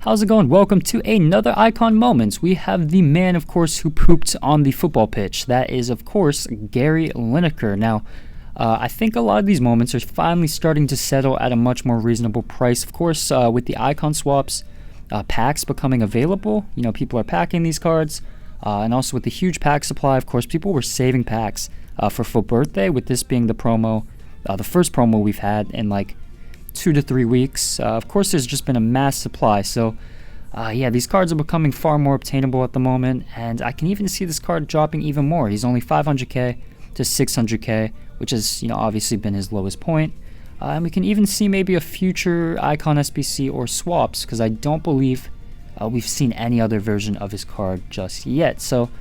How's it going? Welcome to another Icon Moments. We have the man, of course, who pooped on the football pitch. That is, of course, Gary Lineker. Now, I think a lot of these moments are finally starting to settle at a much more reasonable price. Of course, with the icon swaps, packs becoming available, people are packing these cards. And also with the huge pack supply, of course, people were saving packs for Full Birthday, with this being the promo, the first promo we've had in like 2 to 3 weeks. Of course, there's just been a mass supply, so yeah, these cards are becoming far more obtainable at the moment, and I can even see this card dropping even more. He's only 500k to 600k, which has obviously been his lowest point, and we can even see maybe a future icon SBC or swaps, because I don't believe we've seen any other version of his card just yet. So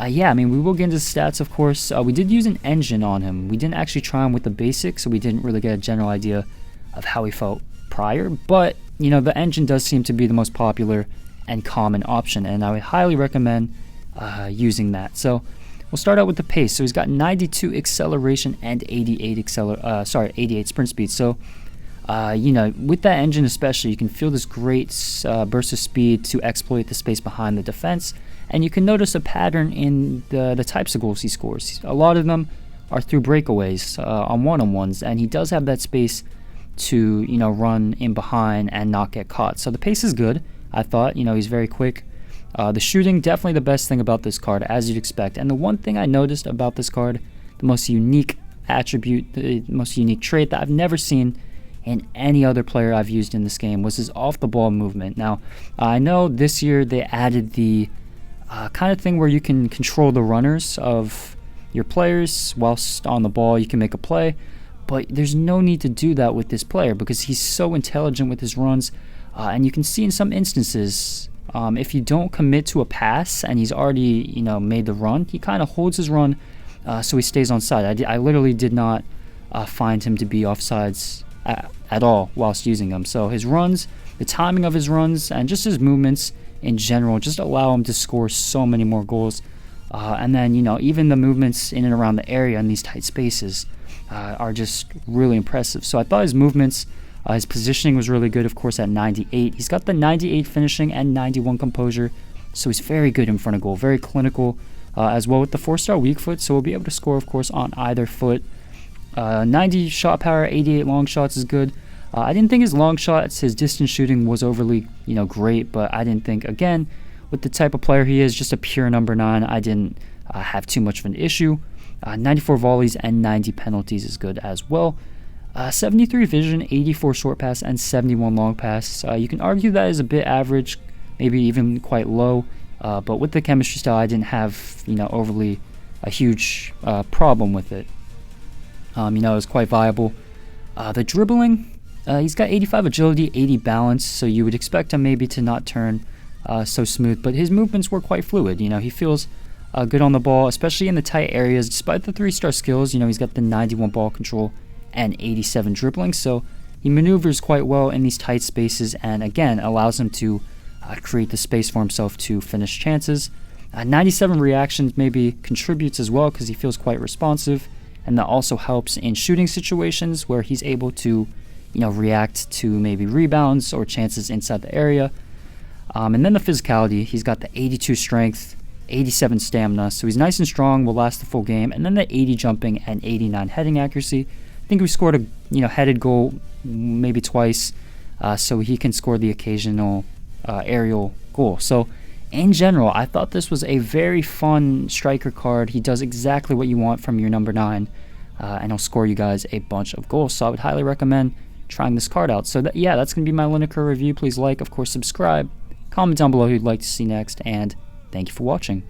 yeah, I mean, we will get into the stats, of course. We did use an engine on him. We didn't actually try him with the basics, so we didn't really get a general idea of how he felt prior, but the engine does seem to be the most popular and common option, and I would highly recommend using that. So we'll start out with the pace. So he's got 92 acceleration and 88 sprint speed. So with that engine especially, you can feel this great burst of speed to exploit the space behind the defense, and you can notice a pattern in the types of goals he scores. A lot of them are through breakaways on one-on-ones, and he does have that space to run in behind and not get caught. So the pace is good, I thought. He's very quick. The shooting, definitely the best thing about this card, as you'd expect. And the one thing I noticed about this card, the most unique attribute, the most unique trait that I've never seen in any other player I've used in this game, was his off the ball movement. Now, I know this year they added the kind of thing where you can control the runners of your players whilst on the ball. You can make a play, but there's no need to do that with this player because he's so intelligent with his runs. And you can see in some instances, if you don't commit to a pass and he's already made the run, he kind of holds his run so he stays on side. I literally did not find him to be offsides at all whilst using him. So his runs, the timing of his runs, and just his movements in general just allow him to score so many more goals. And then even the movements in and around the area in these tight spaces are just really impressive. So I thought his movements, his positioning was really good, of course, at 98. He's got the 98 finishing and 91 composure, so he's very good in front of goal, very clinical, as well with the 4-star weak foot, so we'll be able to score, of course, on either foot. 90 shot power, 88 long shots is good. I didn't think his long shots, his distance shooting was overly, great, but I didn't think, again, with the type of player he is, just a pure number 9, I didn't have too much of an issue. 94 volleys and 90 penalties is good as well. 73 vision, 84 short pass, and 71 long pass. You can argue that is a bit average, maybe even quite low, but with the chemistry style, I didn't have overly a huge problem with it. It was quite viable. The dribbling, he's got 85 agility, 80 balance, so you would expect him maybe to not turn so smooth, but his movements were quite fluid. He feels good on the ball, especially in the tight areas. Despite the 3-star skills, he's got the 91 ball control and 87 dribbling, so he maneuvers quite well in these tight spaces, and again allows him to create the space for himself to finish chances. 97 reactions maybe contributes as well because he feels quite responsive, and that also helps in shooting situations where he's able to react to maybe rebounds or chances inside the area. And then the physicality, he's got the 82 strength, 87 stamina, so he's nice and strong, will last the full game, and then the 80 jumping and 89 heading accuracy. I think we scored a headed goal maybe twice, so he can score the occasional aerial goal. So in general, I thought this was a very fun striker card. He does exactly what you want from your number 9, and he'll score you guys a bunch of goals. So I would highly recommend trying this card out. So yeah, that's going to be my Lineker review. Please like, of course, subscribe, comment down below who you'd like to see next, and thank you for watching.